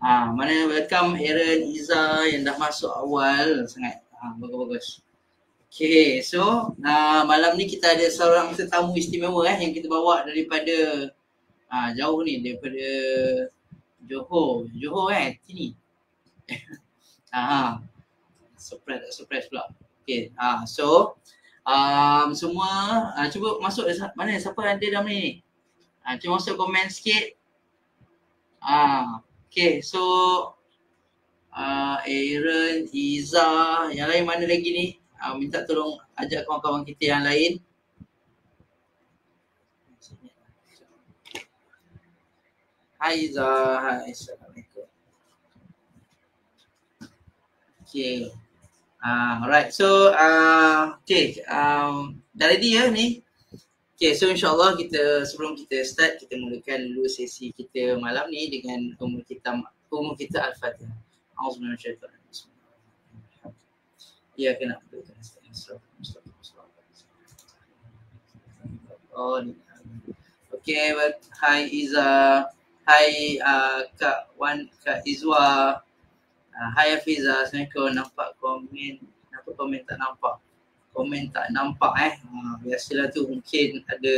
Mana welcome Aaron, Iza yang dah masuk awal sangat. Bagus-bagus. Okay, so malam ni kita ada seorang tetamu istimewa yang kita bawa daripada jauh ni, daripada Johor. Sini. Surprise pula. Okay, so semua cuba masuk mana siapa ada dalam ni? Cuba masuk komen sikit. Okay, so Aaron, Iza, yang lain mana lagi ni? Minta tolong ajak kawan-kawan kita yang lain. Hai Iza, hai, Assalamualaikum. Okay. Alright, so okay, dah ready ya ni? Okay, so insyaAllah kita sebelum kita start, kita mulakan dulu sesi kita malam ni dengan umur kita Al-Fatihah. A'udzubillahi minasyaitanir rajim. Ya, kena betul. Okay, hai Iza, hai Kak Wan, Kak Izwa, hai Hafiza. Assalamualaikum. Nampak komen, kenapa komen tak nampak? Komen tak nampak biasalah tu, mungkin ada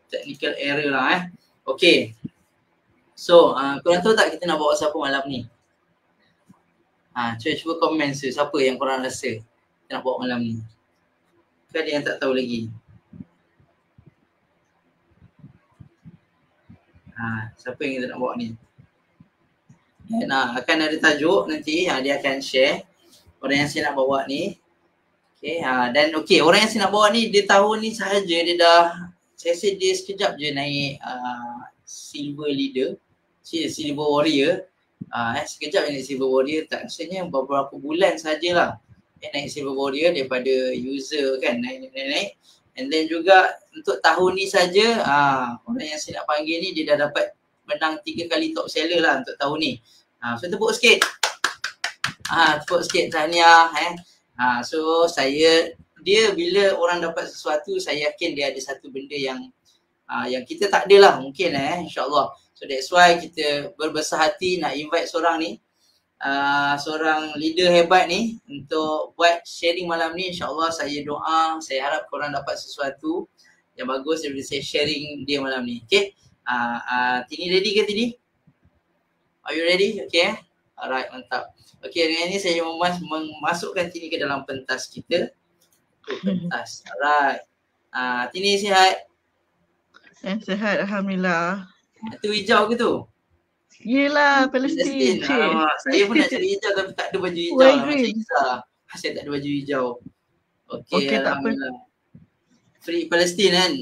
technical error lah Okay. So, korang tahu tak kita nak bawa siapa malam ni? Cuba komen siapa yang korang rasa kita nak bawa malam ni. Kan ada yang tak tahu lagi. Siapa yang kita nak bawa ni? Akan ada tajuk nanti, dia akan share orang yang saya nak bawa ni. Okay, dan okay, orang yang saya nak bawa ni, dia tahun ni sahaja dia dah, saya rasa dia sekejap je naik silver leader, silver warrior. Sekejap naik silver warrior, tak rasanya beberapa bulan sajalah naik silver warrior daripada user kan, naik. And then juga untuk tahun ni saja, orang yang saya nak panggil ni dia dah dapat menang 3 kali top seller lah untuk tahun ni. So tepuk sikit. Tepuk sikit, tahniah so dia bila orang dapat sesuatu, saya yakin dia ada satu benda yang kita tak ada lah mungkin insyaAllah. So that's why kita berbesar hati nak invite seorang ni, seorang leader hebat ni untuk buat sharing malam ni. InsyaAllah saya doa, saya harap korang dapat sesuatu yang bagus daripada saya sharing dia malam ni. Okay, Tini ready ke Tini? Are you ready? Okay, alright, mantap. Okay, dengan ini saya memasukkan Tini ke dalam pentas kita. Pentas, alright. Tini sihat? Sihat, Alhamdulillah. Itu hijau ke tu? Yelah, Palestin. Saya pun nak cari hijau tapi tak ada baju hijau lah, macam Isa. Saya tak ada baju hijau. Okay, Alhamdulillah. Free Palestin kan?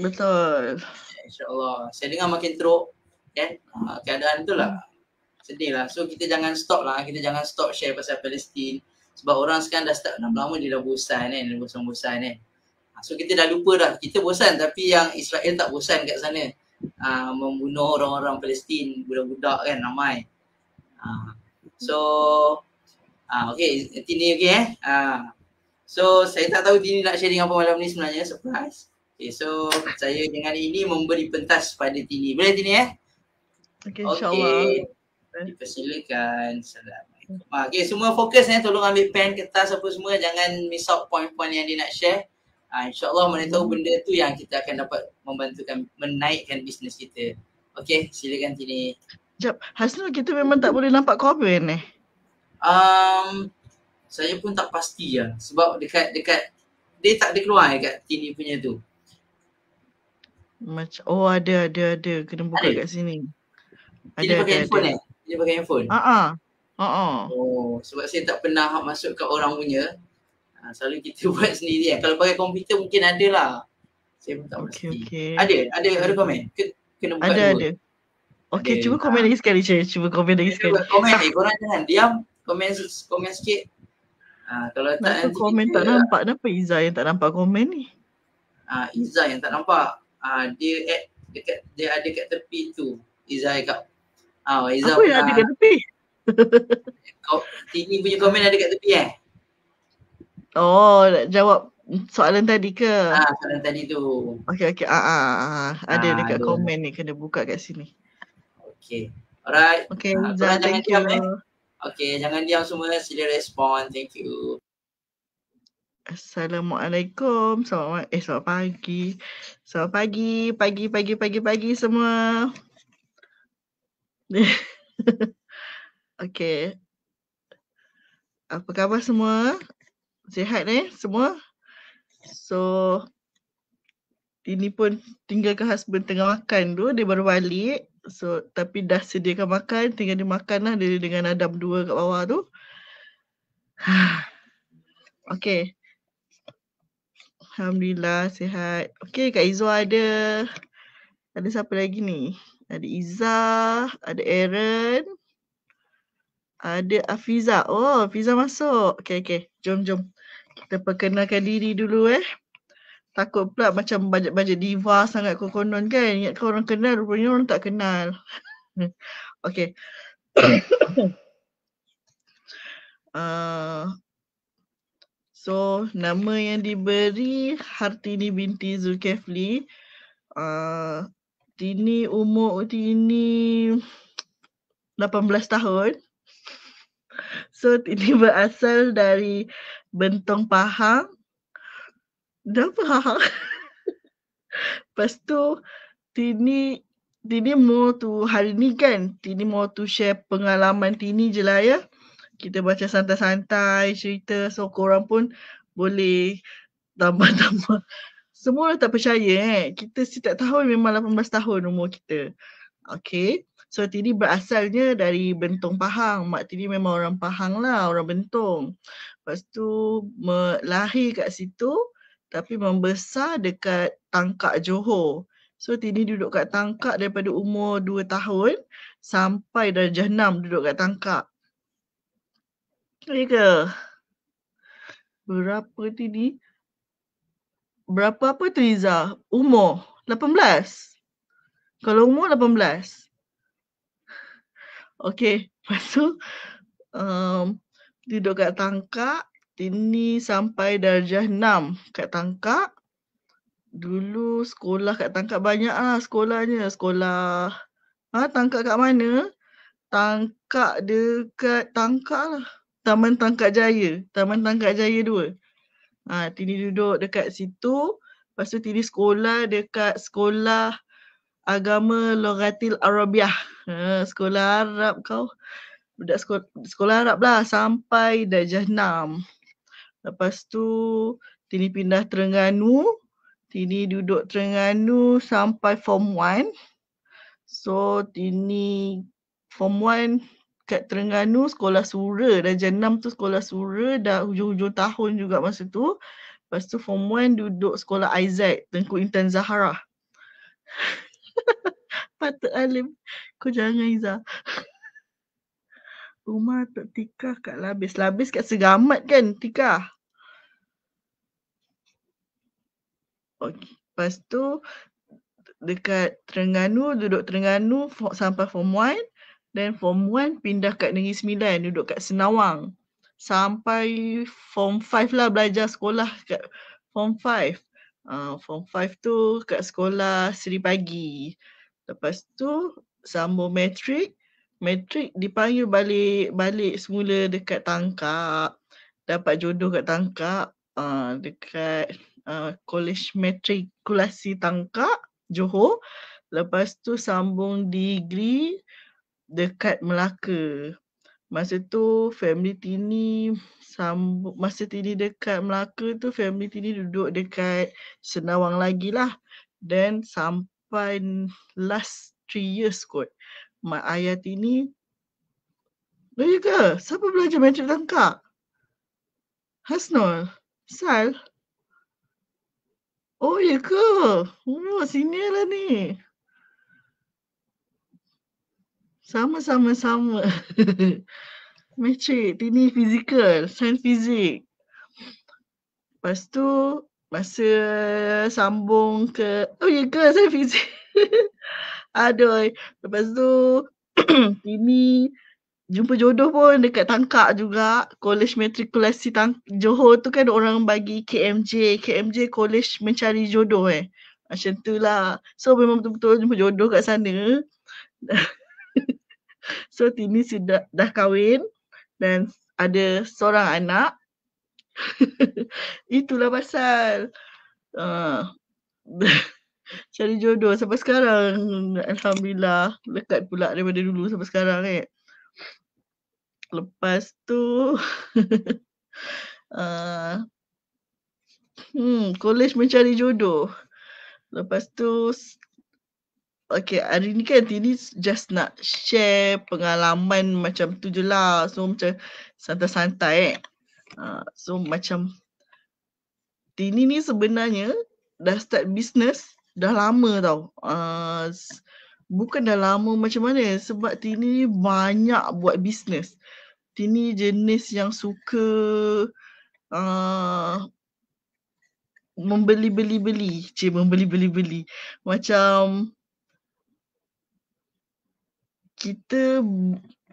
Betul. InsyaAllah. Saya dengar makin teruk kan? Keadaan tu lah. Sedih lah. So kita jangan stop lah. Kita jangan stop share pasal Palestin. Sebab orang sekarang dah start lama-lama dia dah bosan kan. Bosan-bosan kan. So kita dah lupa dah. Kita bosan tapi yang Israel tak bosan kat sana. Membunuh orang-orang Palestin, budak-budak kan ramai. So okay, Tini okay so saya tak tahu Tini nak sharing apa malam ni sebenarnya, surprise. Okay, so saya dengan ini memberi pentas pada Tini. Boleh Tini Okay, insyaAllah. Dipersilakan. Assalamualaikum. Okay, semua fokus tolong ambil pen, kertas apa semua, jangan miss out point-point yang dia nak share. InsyaAllah mana tahu benda tu yang kita akan dapat membantukan menaikkan bisnes kita. Okay, silakan Tini. Sekejap, Hasnul kita memang tak boleh nampak komen saya pun tak pasti lah. Sebab dekat dia tak ada keluar dekat Tini punya tu. Macam, ada. Kena buka ada kat sini. Tini pakai handphone Dia pakai handphone? Sebab saya tak pernah masuk kat orang punya. Selalu kita buat sendiri Kalau pakai komputer mungkin ada lah. Saya pun tak pasti. Ada komen? Kena buka dulu. Ada. Okay, cuba komen lagi sekali. Cuba komen lagi sekali. Komen korang jangan diam. Komen sikit. Kalau tak nanti komen tak nampak. Kenapa Iza yang tak nampak komen ni? Iza yang tak nampak. Dia ada kat tepi tu. Iza kat Iza apa yang ada kat tepi? Tini punya komen ada kat tepi nak jawab soalan tadi ke? Soalan tadi tu. Okay. Ada dekat komen ni, kena buka kat sini. Okay. Alright. Okay, Korang Iza, jangan thank diam you. Okay, jangan diam semua. Sila respon. Thank you. Assalamualaikum. Selamat pagi. Selamat pagi semua. Okay. Apa khabar semua? Sihat semua? So, ini pun tinggalkan husband tengah makan tu, dia baru balik. So, tapi dah sediakan makan, tinggal dia makan lah dia dengan Adam 2 kat bawah tu. Okay. Alhamdulillah sihat. Okay, Kak Izwa ada. Ada siapa lagi ni? Ada Iza, ada Aaron, ada Afiza. Oh, Afiza masuk. Okay. Jom. Kita perkenalkan diri dulu Takut pula macam bajet-bajet diva sangat konon kan. Ingatkan orang kenal, rupanya orang tak kenal. Okay. So, nama yang diberi Hartini binti Zulkifli. Tini umur Tini 18 tahun. So, Tini berasal dari Bentong Pahang. Dah Pahang. Lepas tu, Tini mau tu hari ni kan, Tini mau tu share pengalaman Tini je lah ya. Kita baca santai-santai cerita, so korang pun boleh tambah-tambah. Semua orang tak percaya kita setiap tahun memang 18 tahun umur kita. Okay. So Tini berasalnya dari Bentong Pahang. Mak Tini memang orang Pahang lah, orang Bentong. Lepas tu lahir kat situ tapi membesar dekat Tangkak, Johor. So Tini duduk kat Tangkak daripada umur 2 tahun sampai darjah 6 duduk kat Tangkak. Ya ke? Berapa Tini? Berapa apa tu Iza? Umur? 18? Kalau umur 18? Okay. Lepas tu duduk kat Tangkak. Tini sampai darjah 6 kat Tangkak. Dulu sekolah kat Tangkak banyak lah sekolahnya. Sekolah Tangkak kat mana? Tangkak dekat Tangkak lah. Taman Tangkak Jaya. Taman Tangkak Jaya 2. Tini duduk dekat situ. Lepas tu Tini sekolah dekat Sekolah Agama Lughatil Arabiah. Sekolah Arab kau. Budak sekolah Arab lah sampai darjah 6. Lepas tu Tini pindah Terengganu. Tini duduk Terengganu sampai form 1. So Tini form 1 kat Terengganu sekolah Sura. Darjah 6 tu sekolah Sura. Dah hujung-hujung tahun juga masa tu. Lepas tu form 1 duduk sekolah Isaac, Tengku Intan Zahra. Patut alim. Kau jangan Iza. Rumah Tok Tika kat Labis. Labis kat Segamat kan Tika? Okay. Lepas tu dekat Terengganu, duduk Terengganu sampai form 1. Dan form 1 pindah kat Negeri Sembilan, duduk kat Senawang. Sampai form 5 lah belajar sekolah kat form 5. Form 5 tu kat sekolah Seri Pagi. Lepas tu sambung matrik. Matrik dipanggil balik semula dekat Tangkak. Dapat jodoh kat Tangkak. Dekat College Matrikulasi Tangkak, Johor. Lepas tu sambung degree dekat Melaka. Masa tu family Tini masa Tini dekat Melaka tu family Tini duduk dekat Senawang lagi lah. Dan sampai last 3 years kot. Mak ayah Tini. Oh ya ke? Siapa belajar matrik Tangkak? Hasnul? Sal? Oh ya ke? Oh senior lah ni. Sama. Matrik, Tini fizikal, sains fizik. Lepas tu masa sambung ke, oh ya ke sains fizik? Aduh, lepas tu Tini jumpa jodoh pun dekat Tangkak juga. College Matrikulasi Johor tu kan orang bagi KMJ College Mencari Jodoh Macam tu lah. So memang betul-betul jumpa jodoh kat sana. So Tini dah kahwin dan ada seorang anak. Itulah pasal cari jodoh sampai sekarang. Alhamdulillah, dekat pula daripada dulu sampai sekarang Lepas tu college mencari jodoh. Lepas tu okay, hari ni kan Tini just nak share pengalaman macam tu je lah. So macam santai-santai so macam Tini ni sebenarnya dah start business dah lama tau. Bukan dah lama macam mana, sebab Tini ni banyak buat business. Tini jenis yang suka membeli-beli-beli. Membeli-beli-beli. Macam kita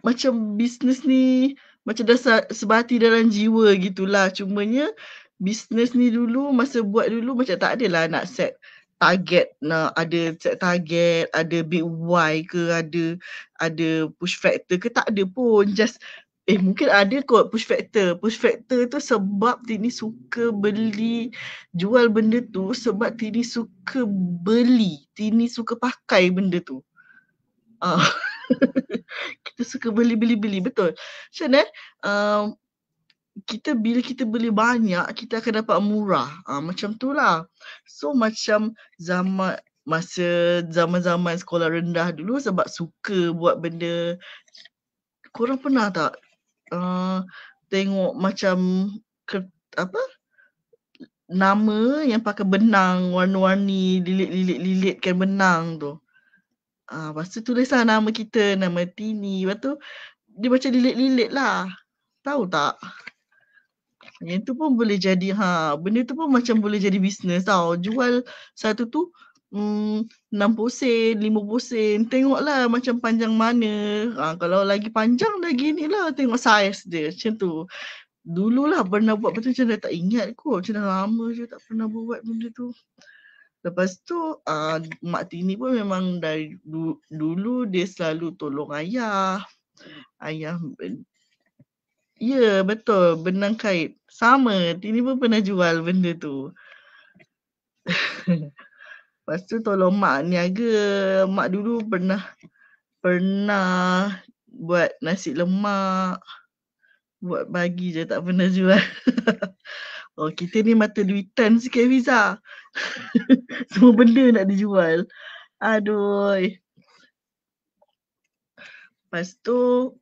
macam business ni macam dah sebati dalam jiwa gitulah. Cumanya business ni dulu masa buat dulu macam tak adalah nak set target, nak ada set target, ada big why ke, ada push factor ke, tak ada pun. Just mungkin ada kot push factor. Push factor tu sebab Tini suka beli, jual benda tu sebab Tini suka beli, Tini suka pakai benda tu. Kita suka beli-beli, betul. Macam mana? Bila kita beli banyak, kita akan dapat murah. Macam tu lah. So macam zaman-zaman sekolah rendah dulu sebab suka buat benda. Korang pernah tak tengok macam nama yang pakai benang warna-warni, lilitkan benang tu. Lepas tu tulislah nama kita, nama Tini. Lepas tu dia macam lilit-lilit lah. Tahu tak? Yang tu pun boleh jadi, benda tu pun macam boleh jadi bisnes tau. Jual satu tu 60 sen, 50 sen. Tengoklah macam panjang mana. Kalau lagi panjang lagi ni lah, tengok saiz dia. Macam tu. Dululah pernah buat, betul macam dah tak ingat kot. Macam dah lama je tak pernah buat benda tu. Lepas tu Mak Tini pun memang dari dulu dia selalu tolong ayah. Ayah, ya betul, benang kait. Sama, Tini pun pernah jual benda tu. Lepas tu tolong mak niaga. Mak dulu pernah buat nasi lemak. Buat bagi je, tak pernah jual. Oh, kita ni mata duitan sikit Fiza. Semua benda nak dijual. Aduh. Lepas tu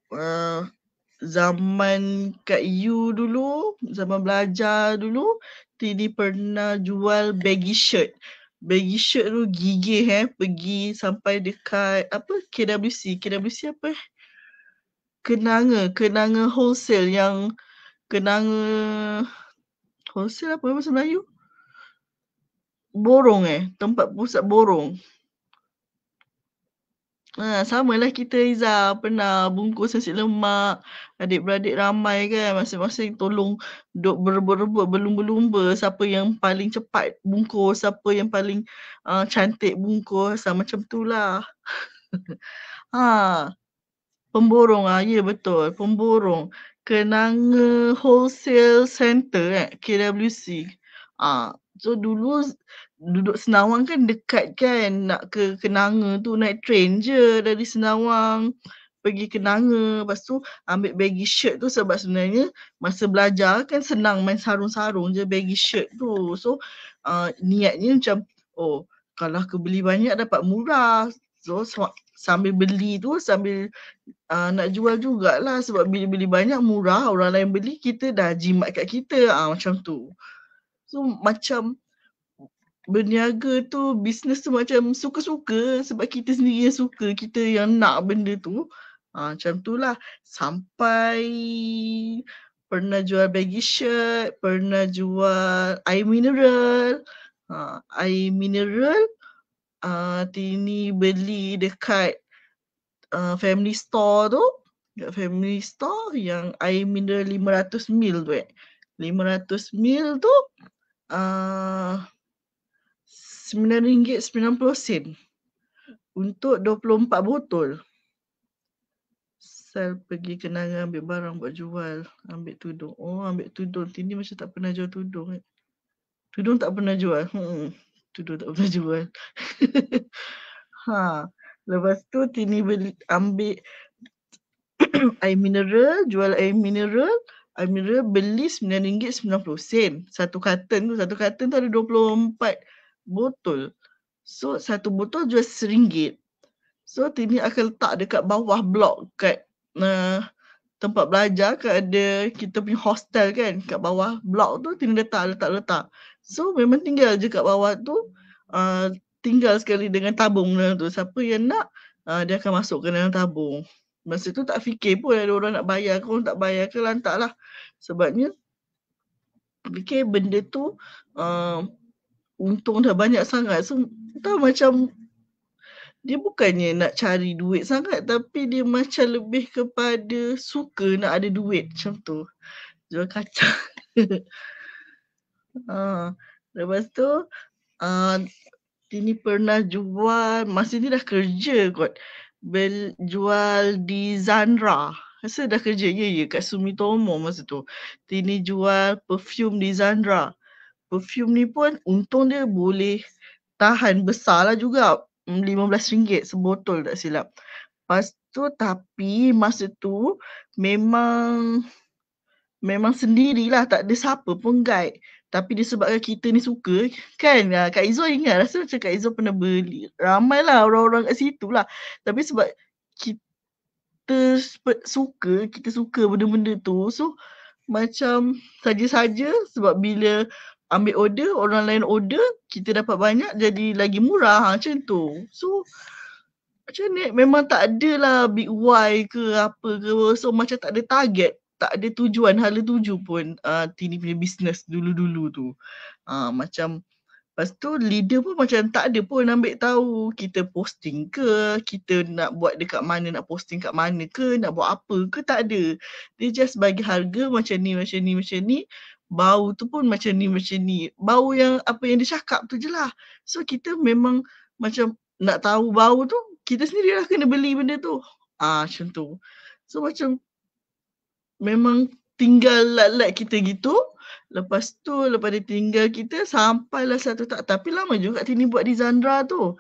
zaman kat U dulu, zaman belajar dulu, Tini pernah jual baggy shirt. Baggy shirt tu gigih pergi sampai dekat KWC. KWC apa Kenanga wholesale, yang Kenanga wholesale apa bahasa Melayu? Borong tempat pusat borong. Samalah kita Iza, pernah bungkus nasi lemak. Adik-beradik ramai kan, masing-masing tolong duk berebut-rebut berlumba-lumba siapa yang paling cepat bungkus, siapa yang paling cantik bungkus, macam tu lah. Pemborong, ya betul, pemborong. Kenanga Wholesale Center KWC. So dulu duduk Senawang kan dekat kan, nak ke Kenanga tu naik train je dari Senawang pergi Kenanga. Lepas tu ambil baggy shirt tu sebab sebenarnya masa belajar kan senang main sarung-sarung je baggy shirt tu. So niatnya macam kalau aku beli banyak dapat murah. So sambil beli tu sambil nak jual jugalah, sebab beli banyak murah, orang lain beli, kita dah jimat kat kita, macam tu. So macam berniaga tu, bisnes tu macam suka-suka sebab kita sendiri yang suka, kita yang nak benda tu. Macam tu lah. Sampai pernah jual baggy shirt, pernah jual air mineral. Air mineral Tini beli dekat family store tu. Dekat family store yang air mineral 500 ml tu 500 ml tu RM9.90 untuk 24 botol. Pasal pergi kenangan ambil barang buat jual. Ambil tudung. Oh, ambil tudung. Tini macam tak pernah jual tudung. Tudung tak pernah jual. Tudung tak pernah jual. Lepas tu Tini ambil air mineral, jual air mineral. Air mineral beli RM9.90. Satu karton tu ada 24 botol. So satu botol jual RM1. So Tini akan letak dekat bawah blok kat tempat belajar kan ada kita punya hostel kan, kat bawah blok tu Tini letak. So memang tinggal je kat bawah tu, tinggal sekali dengan tabung dalam tu. Siapa yang nak, dia akan masukkan dalam tabung. Masa tu tak fikir pun ada orang nak bayar ke, orang tak bayar ke, lantaklah. Sebabnya fikir benda tu untung dah banyak sangat. So tahu macam dia bukannya nak cari duit sangat tapi dia macam lebih kepada suka nak ada duit macam tu. Jual kacang. Lepas tu Tini pernah jual, masa ni dah kerja kot, jual di Zandra. Rasa dah kerja, ya kat Sumitomo masa tu. Tini jual perfume di Zandra. Perfume ni pun untung dia boleh tahan besar lah juga. RM15 sebotol tak silap. Lepas tu tapi masa tu memang sendirilah, tak ada siapa pun guide. Tapi disebabkan kita ni suka kan, Kak Izzul ingat rasa macam Kak Izzul pernah beli. Ramailah orang-orang kat situ lah. Tapi sebab kita suka benda-benda tu. So macam saja-saja sebab bila ambil order, orang lain order, kita dapat banyak jadi lagi murah macam tu. So macam ni memang tak adalah big why ke apa ke. So macam tak ada target, tak ada tujuan, hala tuju pun Tini punya business dulu-dulu tu. Macam lepas tu leader pun macam tak ada pun ambil tahu kita posting ke, kita nak buat dekat mana, nak posting kat mana ke, nak buat apa ke, tak ada. Dia just bagi harga macam ni. Bau tu pun macam ni. Bau yang apa yang dia cakap tu je lah. So kita memang macam nak tahu bau tu, kita sendiri lah kena beli benda tu. Macam tu. So macam memang tinggal lat-lat kita gitu. Lepas dia tinggal kita sampailah satu tak. Tapi lama juga Tini buat di Zandra tu.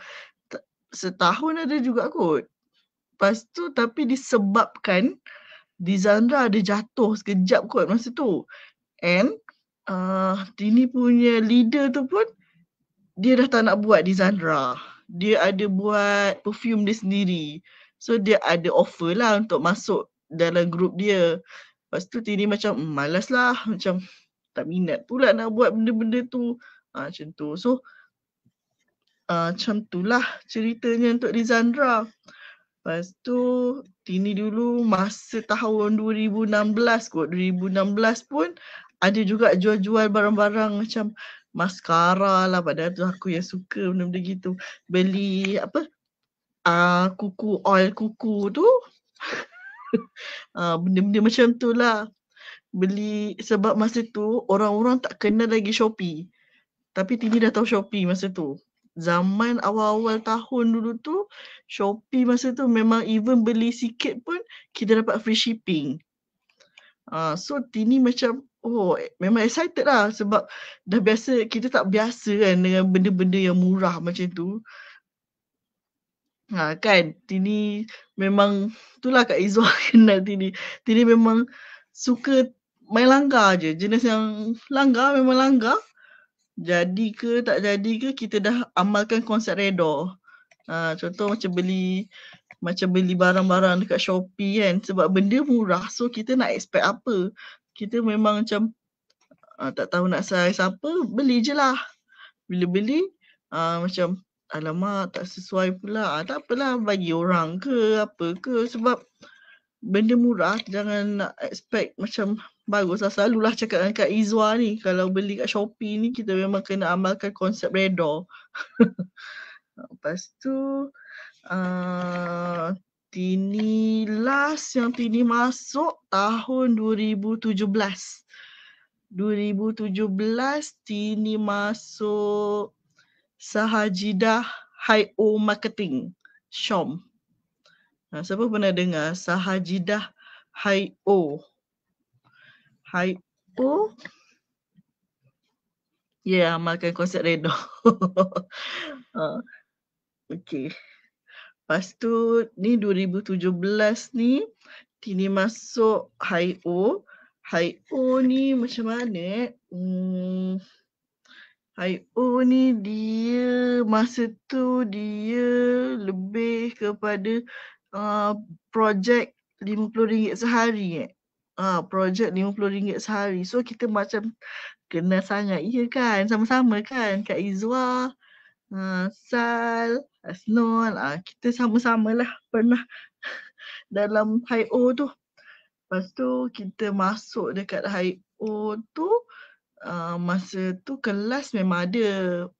Setahun ada juga kot. Lepas tu tapi disebabkan di Zandra ada jatuh sekejap kot masa tu. And Tini punya leader tu pun dia dah tak nak buat di Zandra. Dia ada buat perfume dia sendiri. So dia ada offer lah untuk masuk dalam grup dia. Lepas tu Tini macam malas lah. Macam tak minat pula nak buat benda-benda tu. Macam tu. So macam tu lah ceritanya untuk di Zandra. Lepas tu Tini dulu masa tahun 2016 kot. 2016 pun ada juga jual-jual barang-barang macam maskara lah. Padahal tu aku yang suka benda-benda gitu. Beli apa? Kuku, oil kuku tu. Benda-benda macam tu lah. Beli sebab masa tu orang-orang tak kenal lagi Shopee. Tapi Tini dah tahu Shopee masa tu. Zaman awal-awal tahun dulu tu, Shopee masa tu memang even beli sikit pun kita dapat free shipping. So Tini macam memang excited lah sebab dah biasa, kita tak biasa kan dengan benda-benda yang murah macam tu. Kan Tini memang itulah Kak Izzul kenal Tini. Tini memang suka main langgar je. Jenis yang langgar memang langgar. Jadi ke tak jadi ke kita dah amalkan konsep redha. Contoh macam beli barang-barang dekat Shopee kan, sebab benda murah so kita nak expect apa. Kita memang macam tak tahu nak size apa, beli je lah. Bila beli macam alamak tak sesuai pula, tak apalah bagi orang ke apa ke, sebab benda murah jangan nak expect macam bagus lah. Selalulah cakap dengan Kak Izwa ni, kalau beli kat Shopee ni kita memang kena amalkan konsep redha. Lepas tu Tini last yang Tini masuk tahun 2017. 2017 Tini masuk Sahajidah Hi-O Marketing, Syom. Siapa pernah dengar Sahajidah Hai-O? Hai-O, amalkan konsep redha. Okay. Lepas tu ni 2017 ni Tini masuk Hai-O. Hai-O ni macam mana? Hai-O ni dia masa tu dia lebih kepada projek RM50 sehari. Projek RM50 sehari. So kita macam kenal sangat. Ya kan? Sama-sama kan? Kak Izwa, Sal, Asnul. Kita sama-sama lah pernah dalam Hai-O tu. Lepas tu kita masuk dekat Hai-O tu, masa tu kelas memang ada.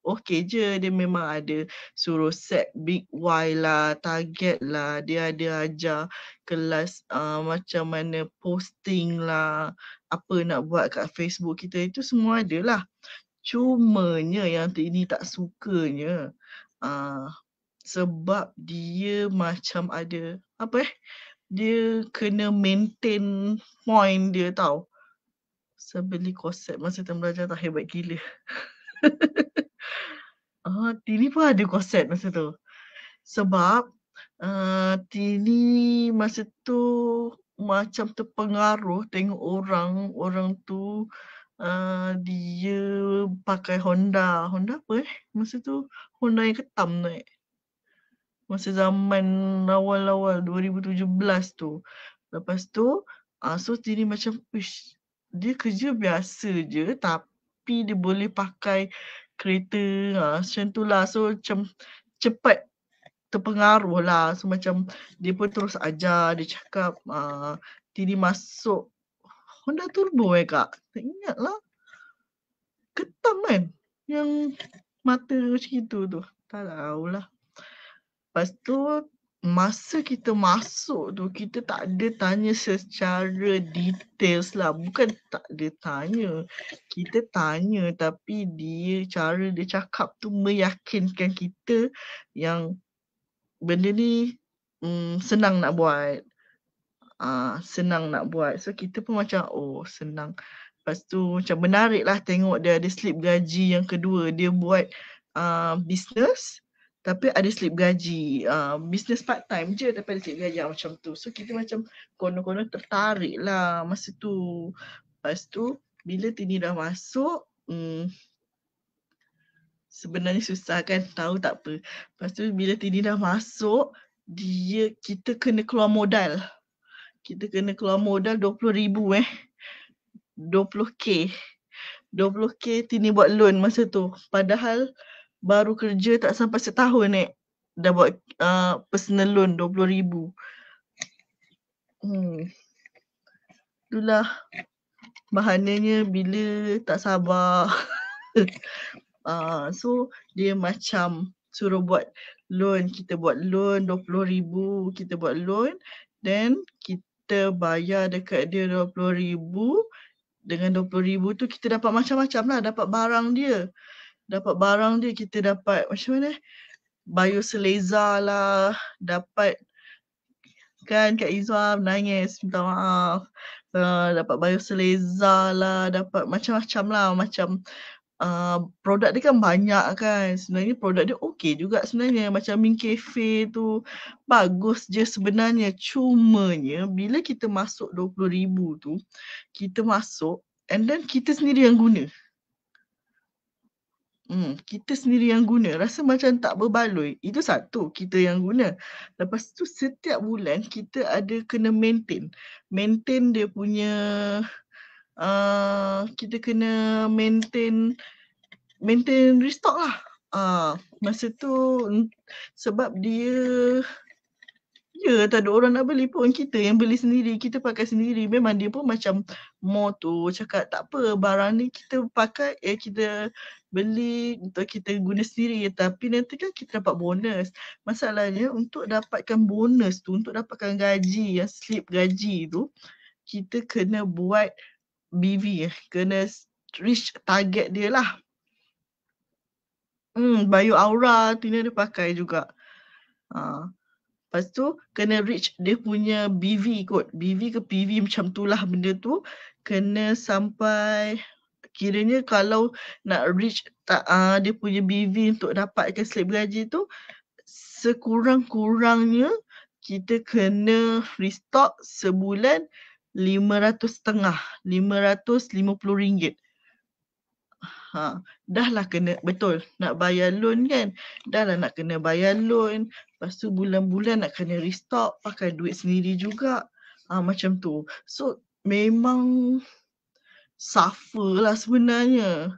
Okey je, dia memang ada suruh set big Y lah, target lah. Dia ada ajar kelas macam mana posting lah, apa nak buat kat Facebook kita, itu semua ada lah. Cumanya yang Tini tak sukanya, sebab dia macam ada dia kena maintain point dia tau. Saya beli konsep masa time belajar tak hebat gila. Tini pun ada konsep masa tu. Sebab Tini masa tu macam terpengaruh tengok orang tu dia pakai Honda. Honda apa masa tu? Honda yang ketam tu masa zaman awal-awal 2017 tu. Lepas tu, so Tini macam, ish, dia kerja biasa je tapi dia boleh pakai kereta, macam tu lah. So macam cepat terpengaruh lah. So macam dia pun terus ajar, dia cakap Tini masuk Honda Turbo kak? Tak ingat lah. Ketam kan? Yang mata macam itu tu. Tak tahulah. Lepas tu, masa kita masuk tu, kita tak ada tanya secara details lah. Bukan tak ada tanya. Kita tanya tapi cara dia cakap tu meyakinkan kita yang benda ni senang nak buat. Senang nak buat. So kita pun macam, senang. Lepas tu macam menarik lah tengok dia ada slip gaji yang kedua. Dia buat business tapi ada slip gaji. Business part time je tapi ada slip gaji macam tu. So kita macam konon-konon tertarik lah masa tu. Lepas tu bila Tini dah masuk, sebenarnya susah kan, tahu tak apa. Lepas tu bila Tini dah masuk, kita kena keluar modal. Kita kena keluar modal 20,000 20k. 20k Tini buat loan masa tu. Padahal baru kerja tak sampai setahun dah buat personal loan 20,000. Itulah bahananya bila tak sabar. So dia macam suruh buat loan. Kita buat loan 20,000. Kita buat loan. Then kita bayar dekat dia 20,000. Dengan 20,000 tu kita dapat macam-macam lah. Dapat barang dia. Kita dapat macam mana? Bioseleza lah. Dapat kan Kak Izwa menangis. Minta maaf. Dapat Bioseleza lah. Dapat macam-macam lah. Macam produk dia kan banyak kan. Sebenarnya produk dia okey juga sebenarnya. Macam Min Cafe tu bagus je sebenarnya. Cumanya bila kita masuk 20,000 tu, kita masuk and then kita sendiri yang guna. Kita sendiri yang guna. Rasa macam tak berbaloi. Itu satu, kita yang guna. Lepas tu setiap bulan kita ada kena maintain. Maintain dia punya kita kena maintain restock lah. Masa tu sebab dia tak ada orang nak beli pun, kita yang beli sendiri, kita pakai sendiri. Memang dia pun macam more tu cakap tak apa, barang ni kita pakai, kita beli untuk kita guna sendiri, tapi nanti kan kita dapat bonus. Masalahnya untuk dapatkan bonus tu, untuk dapatkan gaji, yang slip gaji tu, kita kena buat BV, kena reach target dia lah. Bio Aura Tina dia pakai juga. Lepas tu kena reach dia punya BV kot. BV ke PV macam tu lah benda tu. Kena sampai kiranya kalau nak reach dia punya BV untuk dapatkan slip gaji tu, sekurang-kurangnya kita kena restock sebulan RM500.5, RM550. Dah lah kena, betul, nak bayar loan kan. Dah lah nak kena bayar loan. Lepas tu bulan-bulan nak kena restock, pakai duit sendiri juga. Macam tu. So memang suffer lah sebenarnya.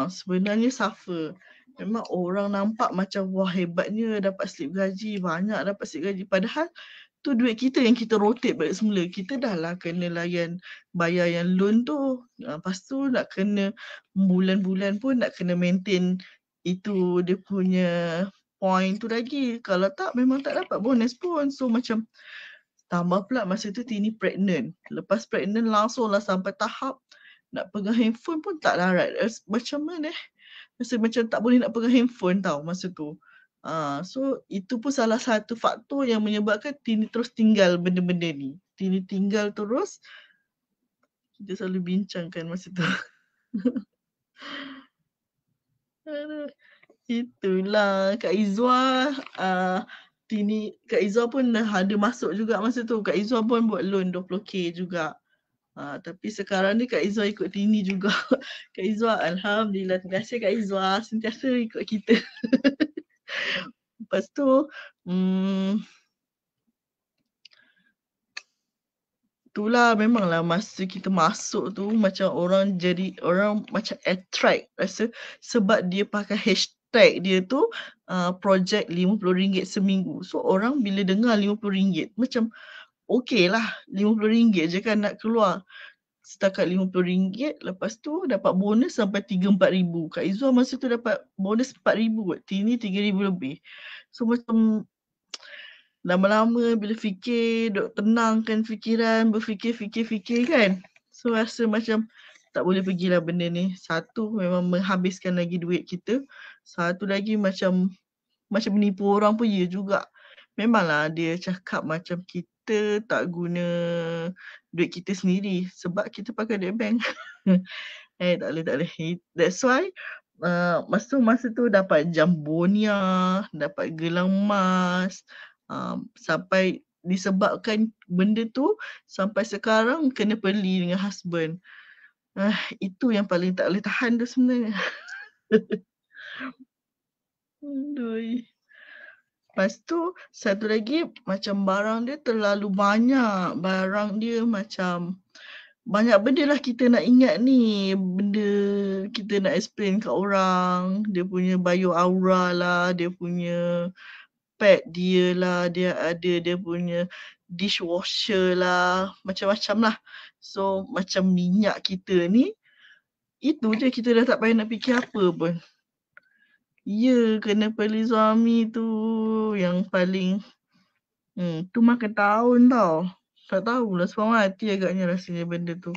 Sebenarnya suffer. Memang orang nampak macam wah hebatnya dapat slip gaji, banyak dapat slip gaji. Padahal tu duit kita yang kita rotate balik semula. Kita dah lah kena layan bayar yang loan tu. Lepas tu nak kena bulan-bulan pun nak kena maintain itu dia punya point tu lagi. Kalau tak memang tak dapat bonus pun. So macam tambah pula masa tu Tini pregnant. Lepas pregnant langsung lah sampai tahap nak pegang handphone pun tak larat. Macam mana rasa macam tak boleh nak pegang handphone tau masa tu. So itu pun salah satu faktor yang menyebabkan Tini terus tinggal benda-benda ni. Tini tinggal terus. Kita selalu bincangkan masa tu. Itulah Kak Izwa. Kak Izwa pun ada masuk juga masa tu. Kak Izwa pun buat loan 20k juga. Tapi sekarang ni Kak Izwa ikut Tini juga. Kak Izwa, Alhamdulillah. Terima kasih Kak Izwa. Sentiasa ikut kita. Lepas tu, itulah memanglah masa kita masuk tu macam orang macam attract rasa sebab dia pakai hashtag dia tu projek RM50 seminggu. So orang bila dengar RM50 macam okey lah RM50 je kan nak keluar. Setakat RM50, lepas tu dapat bonus sampai RM3-4,000. Kak Izwa masa tu dapat bonus RM4,000 kot. Tini RM3,000 lebih. So macam lama-lama bila fikir, duk tenangkan fikiran, berfikir kan. So rasa macam tak boleh pergilah benda ni. Satu memang menghabiskan lagi duit kita. Satu lagi macam menipu orang pun ya juga. Memanglah dia cakap macam kita tak guna duit kita sendiri sebab kita pakai duit bank. Tak boleh. That's why masa tu dapat jam bonia, dapat gelang emas, sampai disebabkan benda tu sampai sekarang kena beli dengan husband. Itu yang paling tak boleh tahan tu sebenarnya. Aduh. Lepas tu satu lagi macam barang dia terlalu banyak. Barang dia macam banyak benda lah kita nak ingat ni. Benda kita nak explain kat orang. Dia punya bio aura lah, dia punya pad dia lah, dia ada dia punya dishwasher lah, macam-macam lah. So macam minyak kita ni, itu je kita dah tak payah nak fikir apa pun. Ya, kena pilih suami tu yang paling tu makan tahun tau. Tak tahulah seorang hati agaknya rasanya benda tu.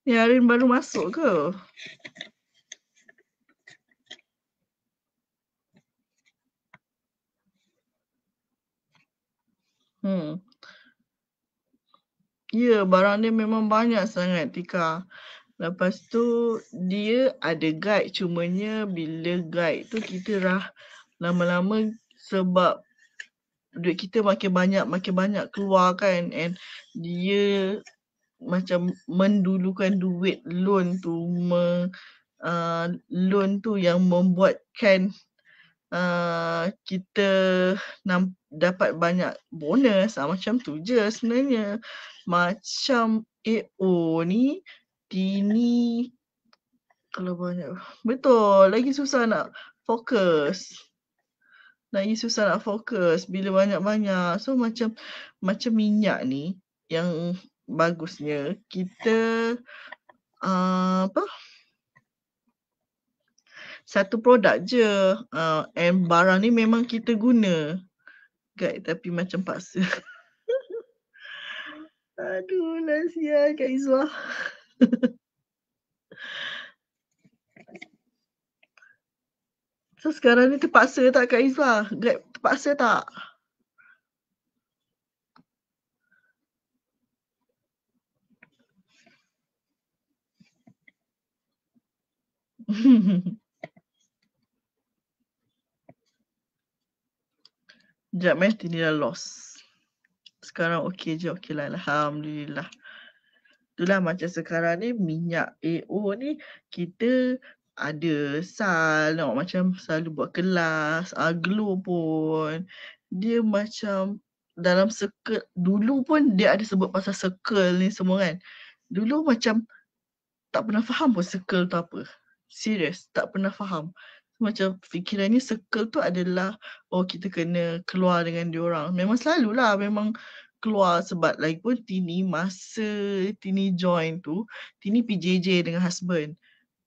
Ni Arin baru masuk ke? Ya, barang dia memang banyak sangat Tika. Lepas tu dia ada guide, cumanya bila guide tu kita lama-lama sebab duit kita makin banyak keluar kan, and dia macam mendulukan duit loan tu, loan tu yang membuatkan kita dapat banyak bonus. Macam tu je sebenarnya. Macam AO ni Tini kalau banyak betul lagi susah nak fokus. Bila banyak-banyak. So macam minyak ni yang bagusnya kita satu produk je, and barang ni memang kita guna guide tapi macam paksa. Aduh, nasihat Kak Izwa. So sekarang ni terpaksa tak Kak Izwa? Grab terpaksa tak? Sekejap Tini dah lost. Sekarang okey je, okey lah. Alhamdulillah. Itulah macam sekarang ni minyak AO ni kita ada macam selalu buat kelas, Glow pun dia macam dalam circle, dulu pun dia ada sebut pasal circle ni semua kan. Dulu macam tak pernah faham pun circle tu apa. Serius, tak pernah faham. Macam fikirannya circle tu adalah kita kena keluar dengan diorang. Memang selalulah memang keluar sebab lagipun Tini masa Tini join tu, Tini PJJ dengan husband.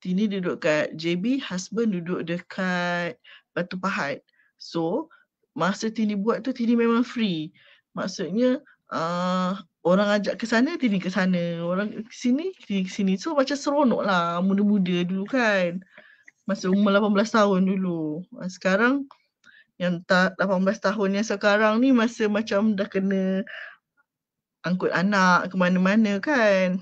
Tini duduk kat JB, husband duduk dekat Batu Pahat. So, masa Tini buat tu Tini memang free. Maksudnya orang ajak ke sana, Tini ke sana. Orang ke sini, Tini ke sini. So macam seronok lah muda-muda dulu kan. Masa umur 18 tahun dulu. Sekarang yang tak 18 tahun yang sekarang ni masa macam dah kena angkut anak ke mana-mana kan.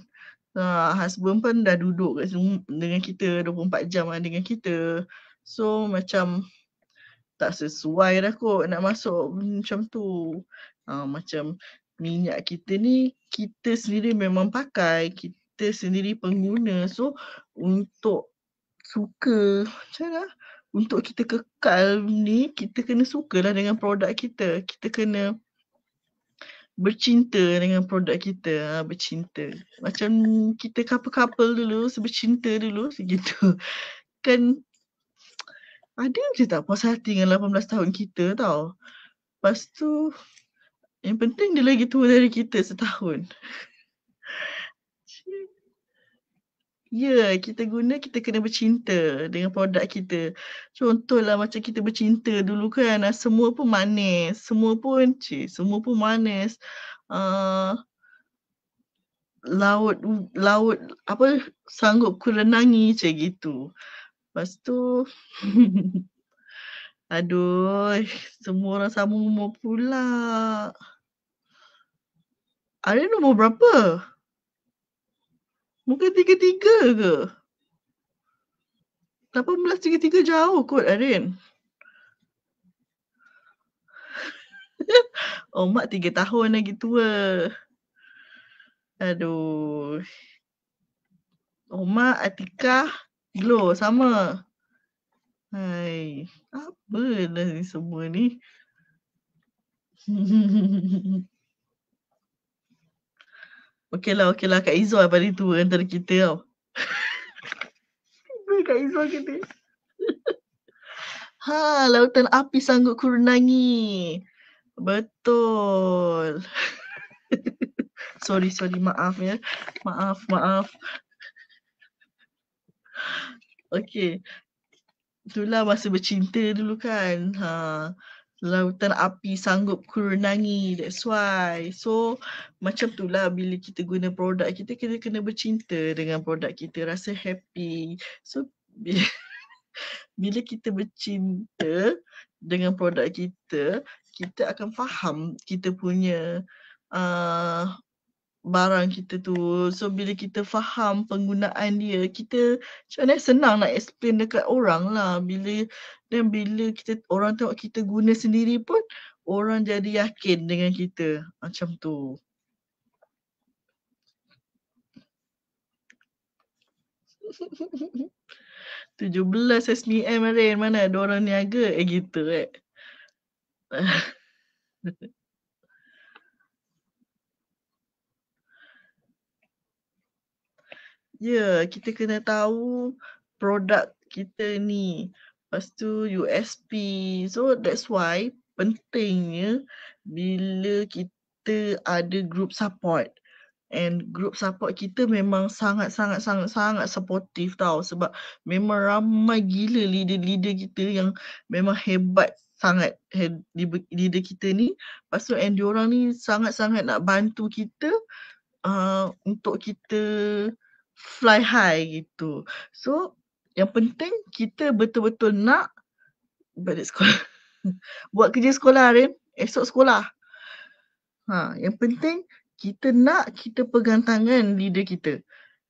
Husband pun dah duduk kat dengan kita 24 jam lah dengan kita. So macam tak sesuai dah kot nak masuk macam tu. Macam minyak kita ni kita sendiri memang pakai, kita sendiri pengguna. So untuk suka macam mana? Untuk kita kekal ni kita kena sukalah dengan produk kita. Kita kena bercinta dengan produk kita, bercinta. Macam kita couple-couple dulu, bercinta dulu segitu. Kan ada je tak puas hati dengan 18 tahun kita tau. Lepas tu yang penting dia lagi tua dari kita setahun. Ya, kita guna, kita kena bercinta dengan produk kita. Contohlah macam kita bercinta dulu kan, semua pun manis. Semua pun manis. Laut apa sanggup kurenangi macam gitu. Lepas tu aduh, semua orang sama umur pula. Ada nombor berapa? Mungkin 33 ke? 18-33 jauh kot Arin. Mak 3 tahun lagi tua. Aduh. Mak Atikah Glow sama. Hai, apa dah ni semua ni? Okeylah Kak Izwa paling tua antara kita tau. Kak Izwa kata. Lautan api sanggup kurenangi. Betul. sorry, maaf ya. Maaf. Okey. Itulah masa bercinta dulu kan. Lautan api sanggup kurenangi. That's why. So, macam itulah bila kita guna produk kita kena bercinta dengan produk kita. Rasa happy. So, bila kita bercinta dengan produk kita, kita akan faham kita punya barang kita tu. So bila kita faham penggunaan dia, kita macam mana senang nak explain dekat orang lah. Bila kita orang tengok kita guna sendiri pun, orang jadi yakin dengan kita. Macam tu. $17 SPM Arin, mana ada orang niaga gitu Ya, kita kena tahu produk kita ni. Lepas tu USP. So that's why pentingnya bila kita ada group support. And group support kita memang sangat supportive tau. Sebab memang ramai gila leader-leader kita yang memang hebat sangat leader kita ni. Lepas tu and diorang ni sangat-sangat nak bantu kita untuk kita fly high gitu. So yang penting kita betul-betul nak balik sekolah. Buat kerja sekolah Rin, esok sekolah. Yang penting kita nak kita pegang tangan leader kita.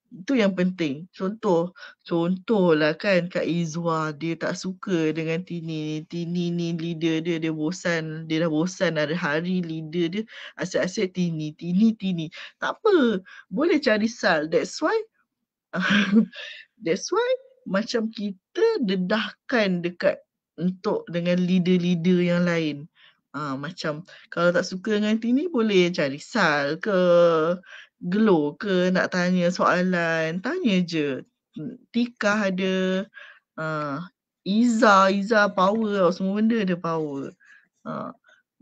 Itu yang penting. Contohlah kan Kak Izwa, dia tak suka dengan Tini. Tini ni leader dia, dia bosan. Dia dah bosan hari-hari leader dia asyik-asyik Tini. Tak apa, boleh cari Sal. That's why macam kita dedahkan dekat untuk dengan leader-leader yang lain. Macam kalau tak suka dengan Tini boleh cari Sal ke, Glow ke, nak tanya soalan, tanya je. Tika ada, Iza power tau, semua benda ada power.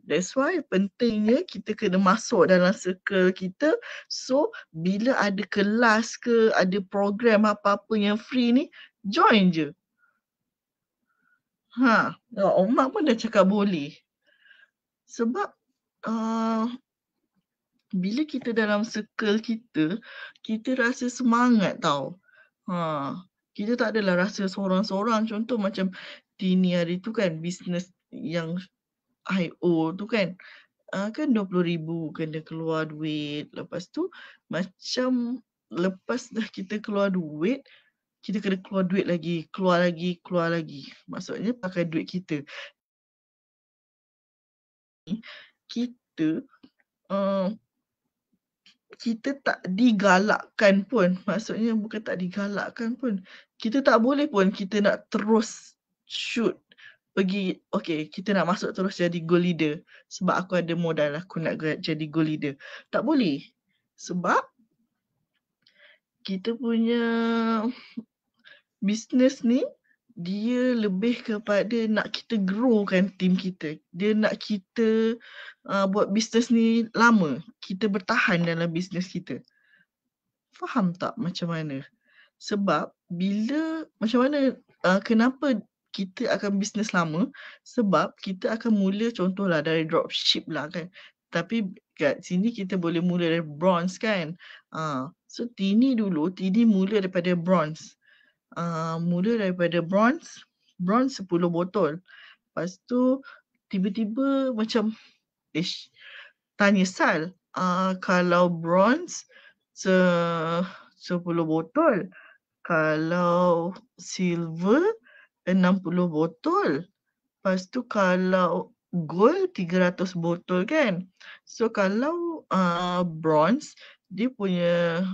That's why pentingnya kita kena masuk dalam circle kita. So bila ada kelas ke, ada program apa-apa yang free ni, join je. Omar pun dah cakap boleh. Sebab bila kita dalam circle kita, kita rasa semangat tau. Kita tak adalah rasa seorang-seorang. Contoh macam Tini hari tu kan, bisnes yang IO tu kan, kan 20,000 kena keluar duit. Lepas tu macam lepas dah kita keluar duit, kita kena keluar duit lagi, keluar lagi. Maksudnya pakai duit kita. Kita kita tak digalakkan pun. Maksudnya bukan tak digalakkan pun. Kita tak boleh pun kita nak terus shoot pergi, okay, kita nak masuk terus jadi goal leader sebab aku ada modal, aku nak jadi goal leader. Tak boleh. Sebab kita punya business ni, dia lebih kepada nak kita growkan team kita. Dia nak kita buat business ni lama. Kita bertahan dalam business kita. Faham tak macam mana? Sebab bila, macam mana, kenapa kita akan bisnes lama? Sebab kita akan mula contohlah dari dropship lah kan. Tapi kat sini kita boleh mula dari bronze kan. So Tini mula daripada bronze. Mula daripada bronze 10 botol. Lepas tu tiba-tiba macam tanya Sal, kalau bronze 10 botol, kalau silver 60 botol, lepas tu kalau gold 300 botol kan. So kalau bronze, dia punya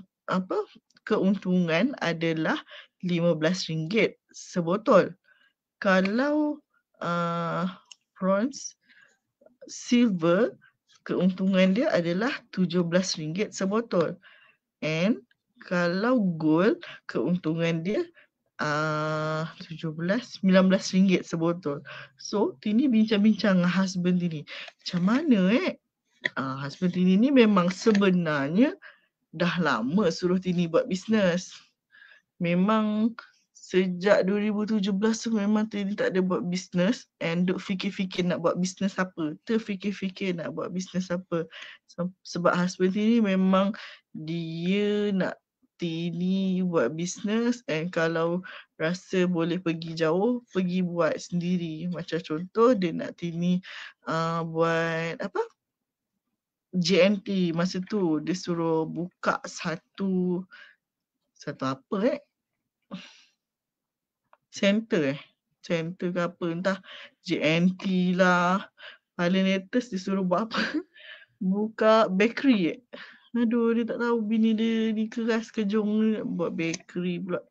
keuntungan adalah RM15 sebotol. Kalau bronze, silver, keuntungan dia adalah RM17 sebotol. And kalau gold, keuntungan dia RM19 sebotol. So Tini bincang-bincang dengan husband Tini. Macam mana husband Tini ni memang sebenarnya dah lama suruh Tini buat bisnes. Memang sejak 2017 tu memang Tini tak ada buat bisnes and duk fikir-fikir nak buat bisnes apa. Terfikir-fikir nak buat bisnes apa. Sebab husband Tini memang dia nak Tini buat bisnes and kalau rasa boleh pergi jauh, pergi buat sendiri. Macam contoh dia nak Tini buat JNT masa tu. Dia suruh buka satu apa center ke apa, entah JNT lah. Paling latest dia suruh buat apa? Buka bakery Aduh, dia tak tahu bini dia ni keras kejong buat bakery pula.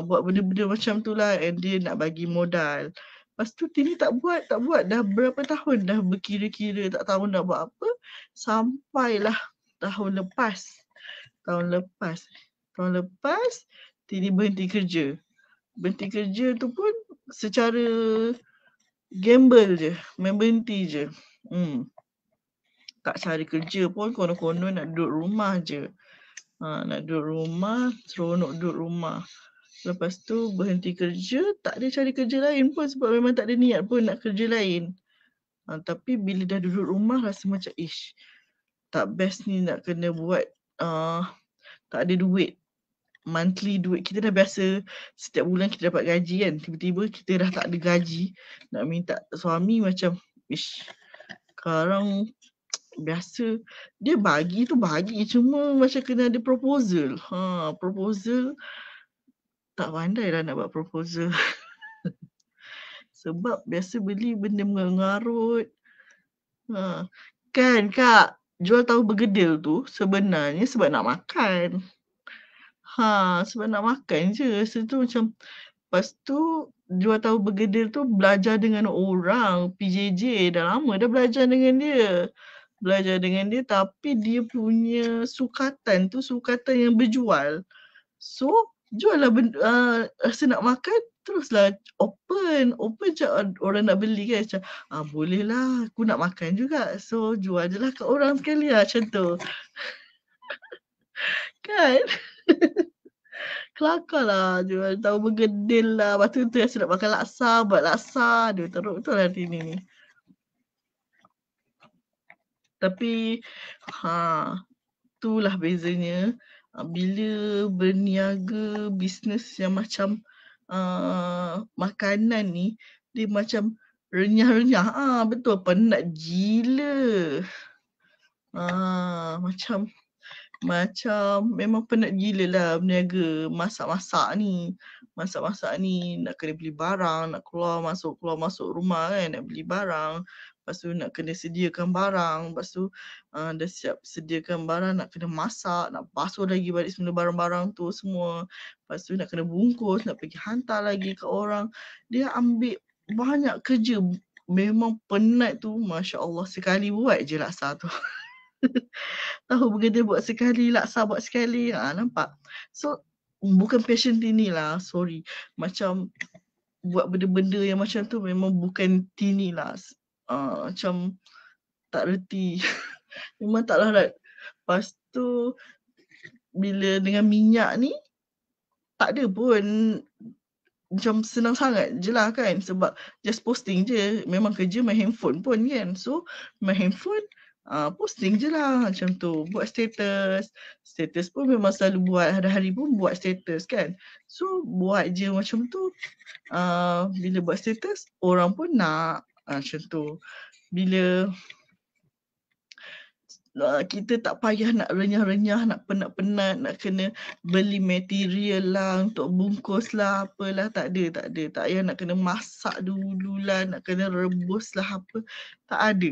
Buat benda-benda macam tu lah and dia nak bagi modal. Lepas tu Tini tak buat. Dah berapa tahun dah berkira-kira tak tahu nak buat apa. Sampailah tahun lepas Tini berhenti kerja. Berhenti kerja tu pun secara gamble je, main berhenti je. Tak cari kerja pun, konon-konon nak duduk rumah je. Nak duduk rumah, seronok duduk rumah. Lepas tu berhenti kerja, tak ada cari kerja lain pun sebab memang tak ada niat pun nak kerja lain. Tapi bila dah duduk rumah rasa macam tak best ni nak kena buat, tak ada duit. monthly duit kita dah biasa setiap bulan kita dapat gaji kan. Tiba-tiba kita dah tak ada gaji. Nak minta suami macam, ish, sekarang biasa dia bagi tu bagi cuma macam kena ada proposal. Proposal tak pandai lah nak buat proposal. Sebab biasa beli benda mengarut. Kan Kak, jual tahu bergedil tu sebenarnya sebab nak makan. Sebab nak makan je. Rasa tu macam, lepas tu jual tahu bergedil tu belajar dengan orang, PJJ, dah lama dah belajar dengan dia. Tapi dia punya sukatan tu sukatan yang berjual. So, jual lah rasa nak makan, teruslah open je orang nak beli kan. Macam, boleh lah, aku nak makan juga. So, jual je lah kat orang sekali lah macam tu. Kan? Kelakar lah, jual tahu bergedil lah. Lepas tu rasa nak makan laksa, buat laksa. Dia teruk betul lah Tini ni. Tapi, itulah bezanya. Bila berniaga bisnes yang macam makanan ni, dia macam renyah-renyah. Betul, penat gila. Macam memang penat gila lah berniaga masak-masak ni. Nak kena beli barang, nak keluar masuk rumah kan, nak beli barang. Lepas tu nak kena sediakan barang. Lepas tu dah siap sediakan barang, nak kena masak, nak basuh lagi balik semua barang-barang tu semua. Lepas tu nak kena bungkus, nak pergi hantar lagi ke orang. Dia ambil banyak kerja. Memang penat tu, Masya Allah, sekali buat je laksa tu. Tahu bergedil buat sekali, laksa buat sekali. Nampak? So, bukan passion Tini lah, sorry. Macam buat benda-benda yang macam tu memang bukan Tini lah. Macam tak reti. Memang tak larat. Lepas tu, bila dengan minyak ni, tak ada pun. Macam senang sangat je lah kan. Sebab just posting je. Memang kerja main handphone pun kan. So, main handphone, posting je lah macam tu. Buat status pun memang selalu buat, hari-hari pun buat status kan. So buat je macam tu. Bila buat status, orang pun nak macam tu. Bila kita tak payah nak renyah-renyah, nak penat-penat, nak kena beli material lah untuk bungkus lah, apalah, tak ada. Tak payah nak kena masak dululah, nak kena rebus lah apa, tak ada.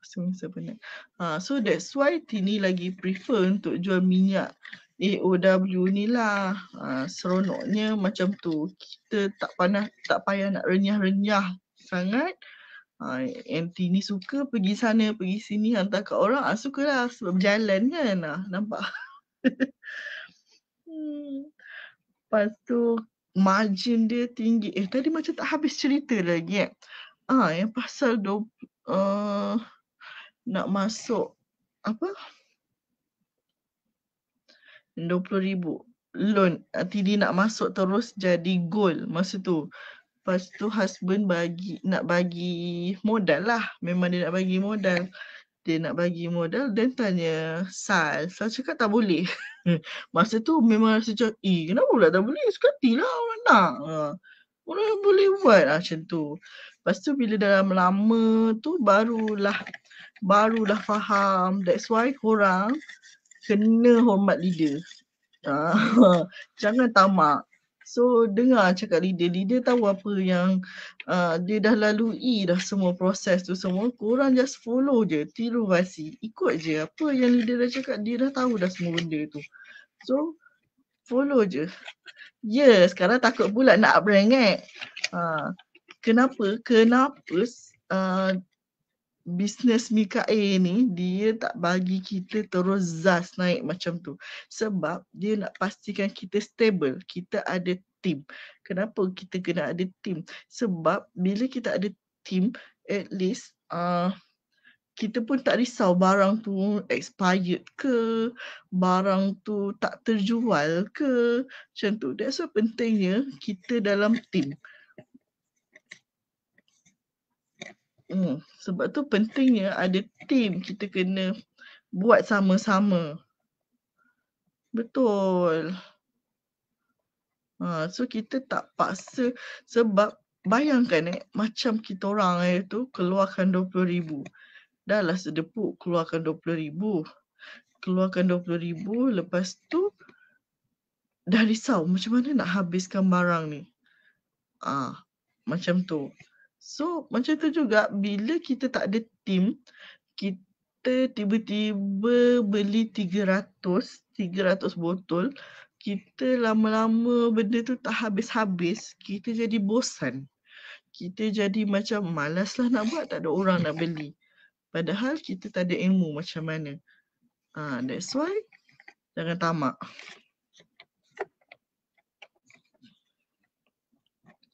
So that's why Tini lagi prefer untuk jual minyak AOW ni lah. Seronoknya macam tu. Kita tak payah nak renyah-renyah sangat. And Tini suka pergi sana, pergi sini, hantar kat orang. Sukalah sebab berjalan kan. Nampak? Lepas tu margin dia tinggi. Tadi macam tak habis cerita lagi kan. Yang pasal nak masuk apa? 20,000 loan. Tini nak masuk terus jadi gold masa tu. Lepas tu husband nak bagi modal lah. Memang dia nak bagi modal. Dan tanya Sal cakap tak boleh. Masa tu memang rasa macam, kenapa pula tak boleh? Sekatilah orang nak. Orang boleh buat macam tu. Lepas tu bila dah lama tu barulah faham. That's why korang kena hormat leader. Jangan tamak. So dengar cakap leader tahu apa yang dia dah lalui dah semua proses tu semua. Korang just follow je, tiru basi, ikut je apa yang leader dah cakap. Dia dah tahu dah semua benda tu. So follow je. Sekarang takut pula nak uprank Kenapa bisnes Mikael ni dia tak bagi kita terus zas naik macam tu. Sebab dia nak pastikan kita stable, kita ada team. Kenapa kita kena ada team? Sebab bila kita ada team, at least kita pun tak risau barang tu expired ke, barang tu tak terjual ke, macam tu. That's why pentingnya kita dalam team. Sebab tu pentingnya ada team, kita kena buat sama-sama. Betul. So kita tak paksa sebab bayangkan macam kita orang tu keluarkan 20,000. Dah lah sedepuk keluarkan 20,000. Keluarkan 20,000 lepas tu dah risau macam mana nak habiskan barang ni. Macam tu. So macam tu juga bila kita tak ada team, kita tiba-tiba beli 300 botol, kita lama-lama benda tu tak habis-habis, kita jadi bosan. Kita jadi macam malaslah nak buat, tak ada orang nak beli. Padahal kita tak ada ilmu macam mana. That's why jangan tamak.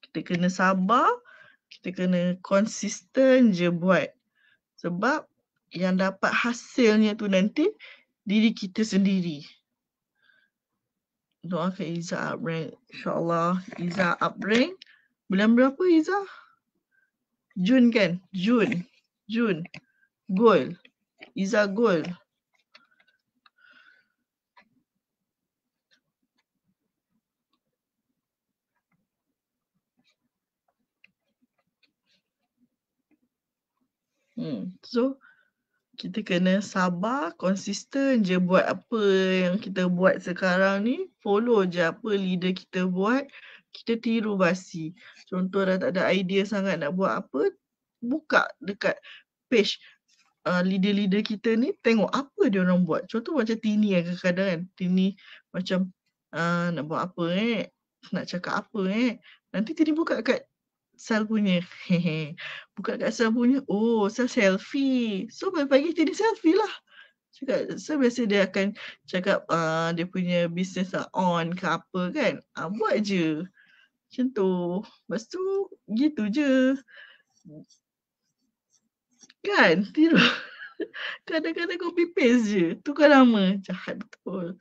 Kita kena sabar, kita kena konsisten je buat. Sebab yang dapat hasilnya tu nanti diri kita sendiri. Doakan Izzah up rank. InsyaAllah Izzah up rank. Bulan berapa Izzah? Jun kan? Jun. Goal. Izzah goal. So kita kena sabar, konsisten je buat apa yang kita buat sekarang ni. Follow je apa leader kita buat. Kita tiru basi. Contoh dah tak ada idea sangat nak buat apa, buka dekat page leader-leader kita ni, tengok apa dia orang buat. Contoh macam Tini kadang-kadang kan. Tini macam nak buat apa nak cakap apa nanti Tini buka kat Sal punya. Buka kat Sal punya. Oh, Sal selfie. So pagi-pagi Tini selfie lah. Cakap, so biasa dia akan cakap dia punya business on ke apa kan. Buat je. Macam tu. Lepas tu gitu je. Kan? Tiru. Kadang-kadang copy paste je. Tukar nama. Jahat betul.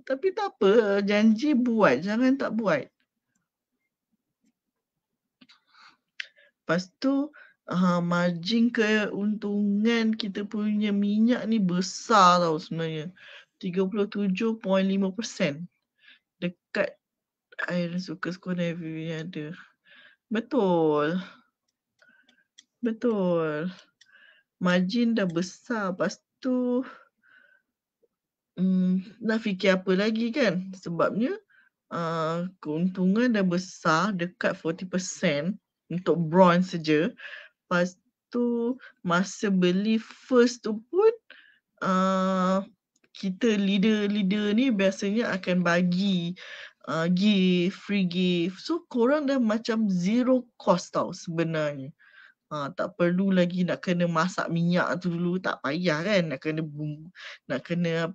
Tapi tak apa. Janji buat. Jangan tak buat. Lepas tu margin keuntungan kita punya minyak ni besar tau sebenarnya. 37.5%. Dekat air suka skor review yang ada. Betul. Margin dah besar. Lepas tu nak fikir apa lagi kan? Sebabnya keuntungan dah besar dekat 40% untuk bronze saja. Lepas tu masa beli first tu pun kita leader ni biasanya akan bagi gift, free gift. So korang dah macam zero cost tau sebenarnya. Tak perlu lagi nak kena masak minyak tu dulu, tak payah kan nak kena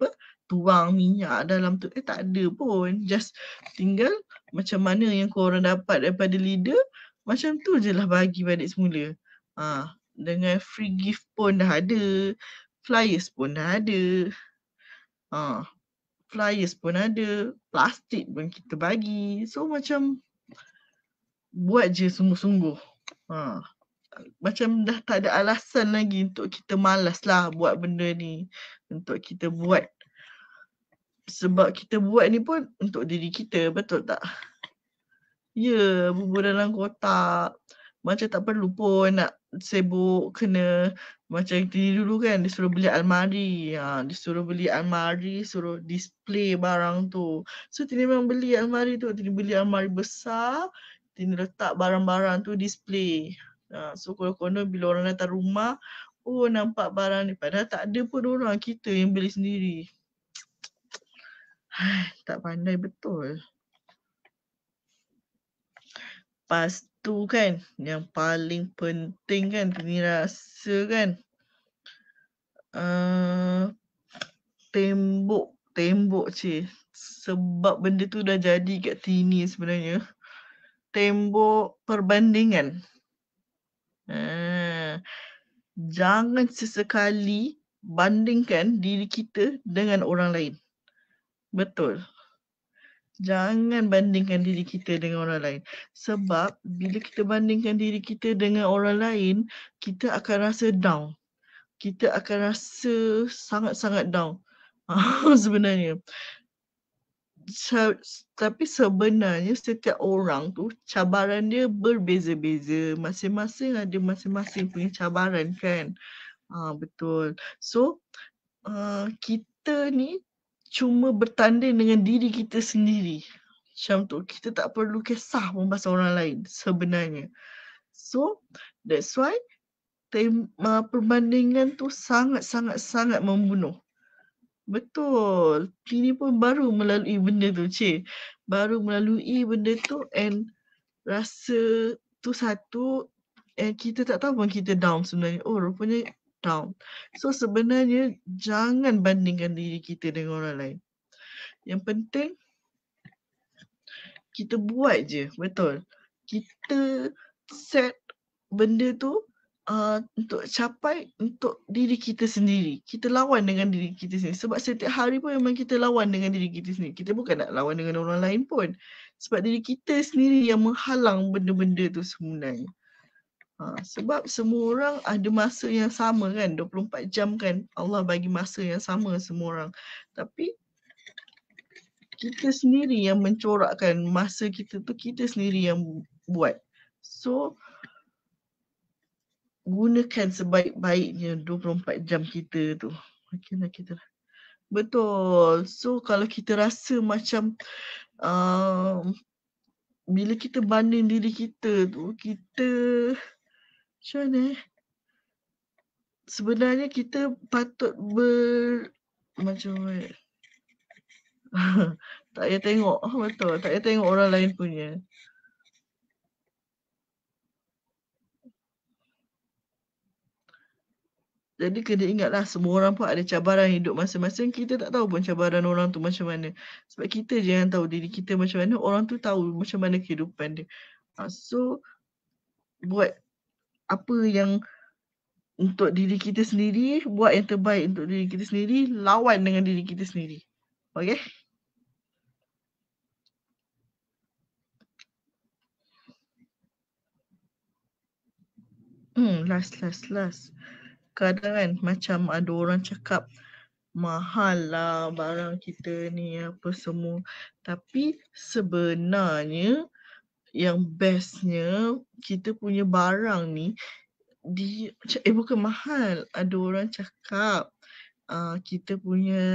tuang minyak dalam tu. Tak ada pun. Just tinggal macam mana yang korang dapat daripada leader, macam tu je lah bagi balik semula. Dengan free gift pun dah ada. Flyers pun dah ada. Flyers pun ada. Plastik pun kita bagi. So macam buat je sungguh-sungguh. Macam dah tak ada alasan lagi untuk kita malas lah buat benda ni. Untuk kita buat. Sebab kita buat ni pun untuk diri kita, betul tak? Ya, bubur dalam kotak. Macam tak perlu pun nak sibuk kena macam dulu kan, disuruh beli almari. Disuruh beli almari, suruh display barang tu. So Tini memang beli almari tu. Tini beli almari besar. Tini letak barang-barang tu display. So konon-konon bila orang datang rumah, oh nampak barang ni. Padahal tak ada pun orang, kita yang beli sendiri. Tak pandai betul. Lepas tu kan, yang paling penting kan Tini rasa kan, tembok cik. Sebab benda tu dah jadi kat Tini sebenarnya. Tembok perbandingan. Jangan sesekali bandingkan diri kita dengan orang lain. Betul. Jangan bandingkan diri kita dengan orang lain. Sebab bila kita bandingkan diri kita dengan orang lain, kita akan rasa down. Kita akan rasa sangat-sangat down. Sebenarnya. Tapi sebenarnya setiap orang tu cabaran dia berbeza-beza. Masing-masing ada masing-masing punya cabaran kan. Betul. So, kita ni cuma bertanding dengan diri kita sendiri. Macam tu. Kita tak perlu kisah pun pasal orang lain sebenarnya. So, that's why perbandingan tu sangat-sangat-sangat membunuh. Betul. Tini pun baru melalui benda tu, cik. Baru melalui benda tu and rasa tu satu and kita tak tahu pun kita down sebenarnya. Oh, rupanya down. So sebenarnya jangan bandingkan diri kita dengan orang lain. Yang penting kita buat je, betul. Kita set benda tu untuk capai untuk diri kita sendiri. Kita lawan dengan diri kita sendiri. Sebab setiap hari pun memang kita lawan dengan diri kita sendiri. Kita bukan nak lawan dengan orang lain pun. Sebab diri kita sendiri yang menghalang benda-benda tu sebenarnya. Sebab semua orang ada masa yang sama kan. 24 jam kan. Allah bagi masa yang sama semua orang. Tapi kita sendiri yang mencorakkan masa kita tu, kita sendiri yang buat. So, gunakan sebaik-baiknya 24 jam kita tu. Okeylah kita. Betul. So, kalau kita rasa macam bila kita banding diri kita tu, kita macam mana sebenarnya kita patut macam mana? Tak payah tengok. Betul. Tak payah tengok orang lain punya. Jadi kena ingatlah semua orang pun ada cabaran hidup masing-masing. Kita tak tahu pun cabaran orang tu macam mana. Sebab kita je yang tahu diri kita macam mana. Orang tu tahu macam mana kehidupan dia. So, buat apa yang untuk diri kita sendiri. Buat yang terbaik untuk diri kita sendiri. Lawan dengan diri kita sendiri. Okay? Last. Kadang kan macam ada orang cakap mahal lah barang kita ni apa semua. Tapi sebenarnya yang bestnya kita punya barang ni bukan mahal. Ada orang cakap kita punya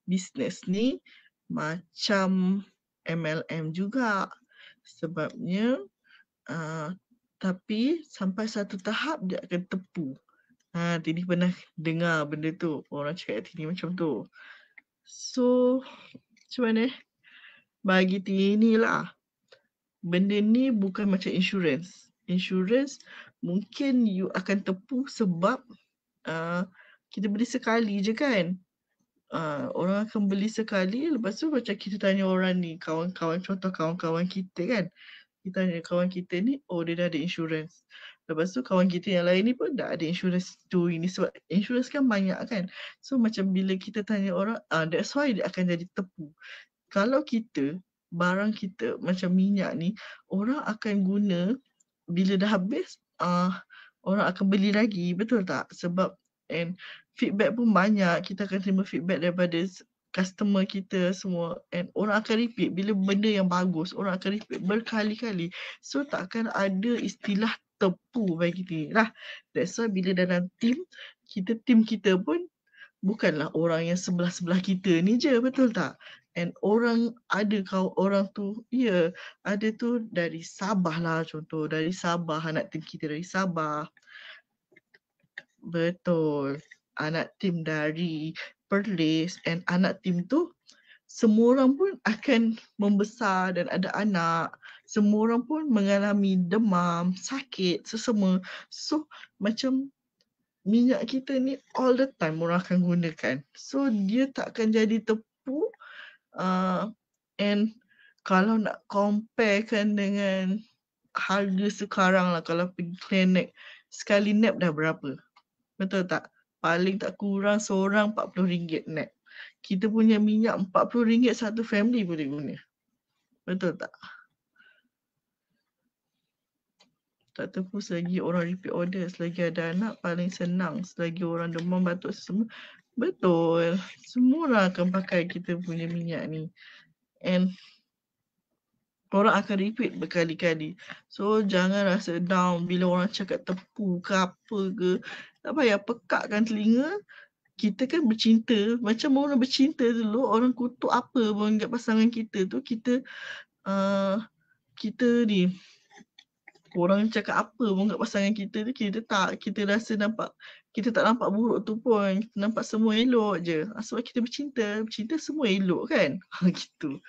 bisnes ni macam MLM juga. Sebabnya tapi sampai satu tahap dia akan tepu. Tini pernah dengar benda tu. Orang cakap Tini macam tu. So, macam mana? Bagi Tini lah. Benda ni bukan macam insurans. Insurans mungkin you akan tepu sebab kita beli sekali je kan. Orang akan beli sekali. Lepas tu macam kita tanya orang ni. Contoh kawan-kawan kita kan. Kita tanya kawan kita ni, dia dah ada insurans. Lepas tu kawan kita yang lain ni pun dah ada insurans tu ini. Sebab insurans kan banyak kan. So macam bila kita tanya orang, that's why dia akan jadi tepu. Kalau kita, barang kita macam minyak ni, orang akan guna bila dah habis, orang akan beli lagi. Betul tak? Sebab feedback pun banyak. Kita akan terima feedback daripada customer kita semua and orang akan repeat bila benda yang bagus, orang akan repeat berkali-kali. So takkan ada istilah tepu bagi kita lah. That's why bila dalam team kita pun bukanlah orang yang sebelah-sebelah kita ni je, betul tak? And orang orang tu, ada tu dari Sabah lah contoh, dari Sabah, anak team kita dari Sabah. Betul. Anak team dari Perlis and anak team tu semua orang pun akan membesar dan ada anak. Semua orang pun mengalami demam, sakit, sesama. So macam minyak kita ni all the time orang akan gunakan. So dia tak akan jadi tepu. And kalau nak comparekan dengan harga sekarang lah, kalau pergi klinik sekali nap dah berapa? Betul tak? Paling tak kurang seorang RM40 nap. Kita punya minyak RM40 satu family boleh guna. Betul tak? Tak tepu selagi orang repeat order, selagi ada anak paling senang, selagi orang demam batuk semua. Betul. Semua orang akan pakai kita punya minyak ni. And orang akan repeat berkali-kali. So jangan rasa down bila orang cakap tepu ke apa ke. Tak payah pekakkan telinga. Kita kan bercinta. Macam orang bercinta dulu, orang kutuk apa pun kat pasangan kita tu, kita ni, orang cakap apa pun kat pasangan kita tu, kita rasa nampak, kita tak nampak buruk tu pun. Kita nampak semua elok je. Sebab kita bercinta semua elok kan. Gitu.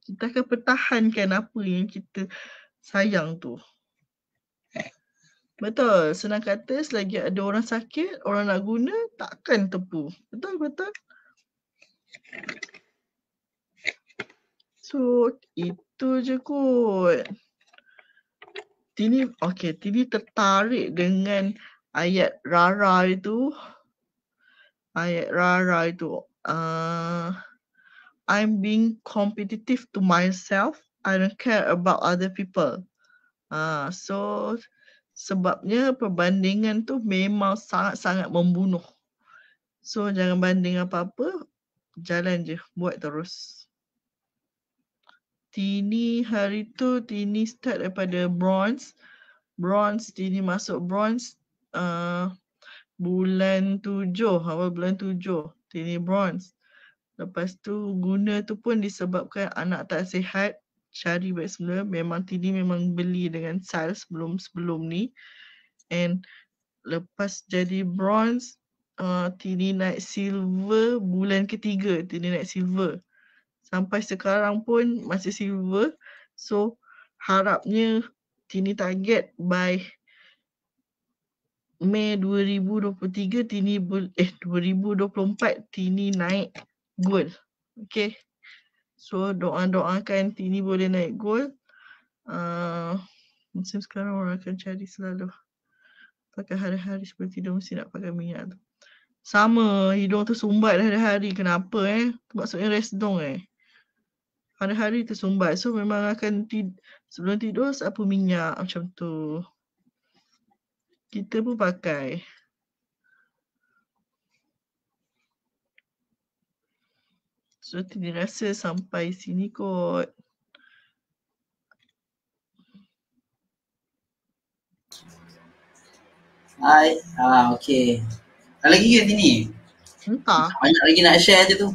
Kita akan pertahankan apa yang kita sayang tu. Betul. Senang kata, selagi ada orang sakit, orang nak guna, takkan tepu. Betul. So, itu je kot. Tini tertarik dengan ayat Rara itu. I'm being competitive to myself. I don't care about other people. So sebabnya perbandingan tu memang sangat-sangat membunuh. So jangan banding apa-apa, jalan je, buat terus. Tini hari tu, Tini start daripada bronze. Tini masuk bronze bulan 7, awal bulan 7, Tini bronze. Lepas tu guna tu pun disebabkan anak tak sihat, cari balik semula. Memang Tini memang beli dengan sale sebelum ni. And lepas jadi bronze, Tini naik silver bulan ketiga, Tini naik silver. Sampai sekarang pun masih silver. So harapnya Tini target by Mei 2023 2024 Tini naik gold. Okay. So doakan Tini boleh naik gold. Macam sekarang orang akan cari selalu pakai hari-hari seperti tidur mesti nak pakai minyak tu. Sama, hidung tu sumbat hari-hari. Kenapa Maksudnya resdung hari-hari tu sumbat. So memang akan sebelum tidur sapu minyak macam tu. Kita pun pakai. So Tini rasa sampai sini kot. Hai, okey. Ada lagi ke Tini? Entah. Banyak lagi nak share je tu.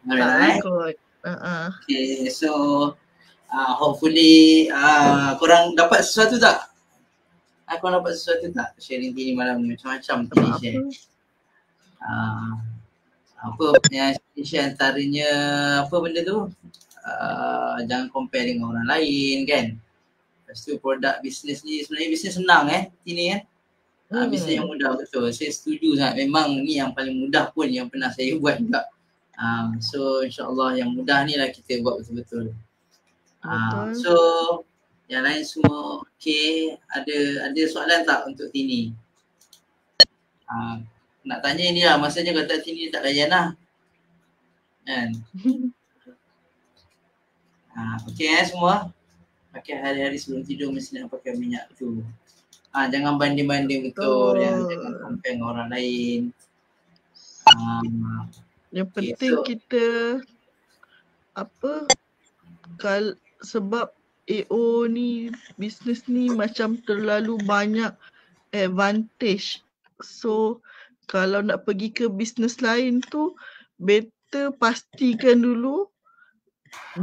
Tak kot. Okay, so hopefully korang dapat sesuatu tak? Korang dapat sesuatu tak? Sharing Tini malam ni macam-macam Tini share. Apa yang share antaranya apa benda tu? Jangan compare dengan orang lain kan. Lepas tu produk bisnes ni sebenarnya bisnes senang Tini bisnes yang mudah betul. Saya setuju sangat. Memang ni yang paling mudah pun yang pernah saya buat juga. So insyaAllah yang mudah ni lah kita buat betul-betul. So yang lain semua okey. Ada soalan tak untuk Tini? Nak tanya ni lah, masanya kata Tini tak layan lah kan. Okey semua. Pakai hari-hari sebelum tidur mesti nak pakai minyak tu. Jangan banding-banding betul. Jangan compare dengan orang lain. Yang penting kita sebab AO ni, bisnes ni macam terlalu banyak advantage. So kalau nak pergi ke bisnes lain tu, better pastikan dulu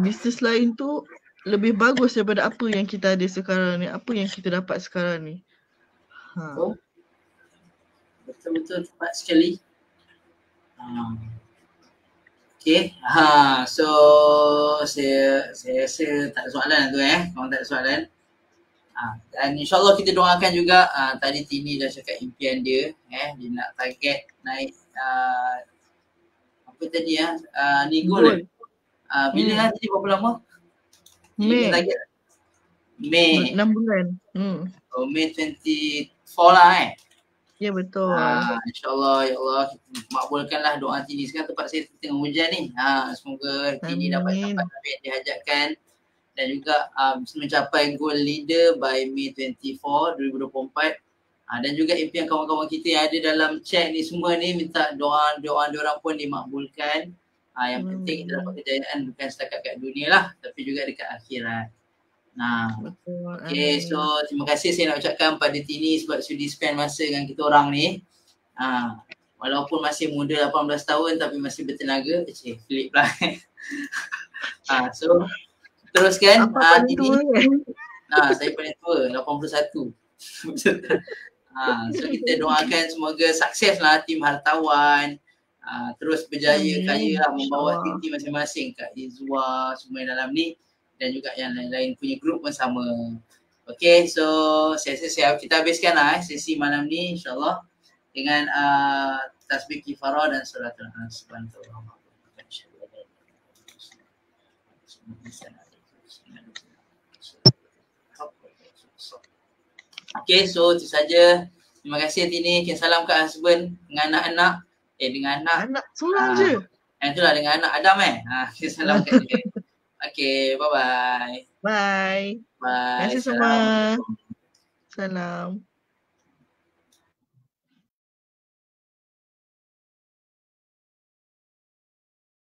bisnes lain tu lebih bagus daripada apa yang kita ada sekarang ni, apa yang kita dapat sekarang ni. Betul-betul tepat sekali. Okay, so saya rasa tak ada soalan tu Korang tak ada soalan. Dan insyaAllah kita doakan juga. Tadi Tini dah cakap impian dia. Dia nak target naik apa tadi ni goal. Bila Tini berapa lama? Mei. Mei. 6 bulan. Mei 24 lah Ya betul. InsyaAllah ya Allah makbulkanlah doa Tini. Sekarang tempat saya tengah hujan ni. Semoga Tini dapat apa yang dihajatkan dan juga mencapai goal leader by Mei 24, 2024. Dan juga impian kawan-kawan kita yang ada dalam chat ni semua ni, minta doa diorang pun dimakbulkan. Yang penting kita dapat kejayaan bukan setakat kat dunia lah, tapi juga dekat akhirat. Okay, so terima kasih saya nak ucapkan pada Tini sebab sudi spend masa dengan kita orang ni. Walaupun masih muda 18 tahun tapi masih bertenaga. Flip lah. So teruskan Tini. Saya paling tua, 81. So kita doakan semoga sukses lah tim hartawan. Terus berjaya kaya lah membawa tim masing-masing, Kak Izwa semua yang dalam ni dan juga yang lain-lain punya grup pun sama. Okay, so kita habiskan lah sesi malam ni insyaAllah dengan tasbih kifarah dan suratul An-Subhan. Okay, so itu saja. Terima kasih Tini. Salam kat husband dengan anak-anak. Dengan anak seorang je. Itulah dengan anak Adam salam kat dia. Okay, bye-bye. Bye. Bye. Terima kasih semua. Salam.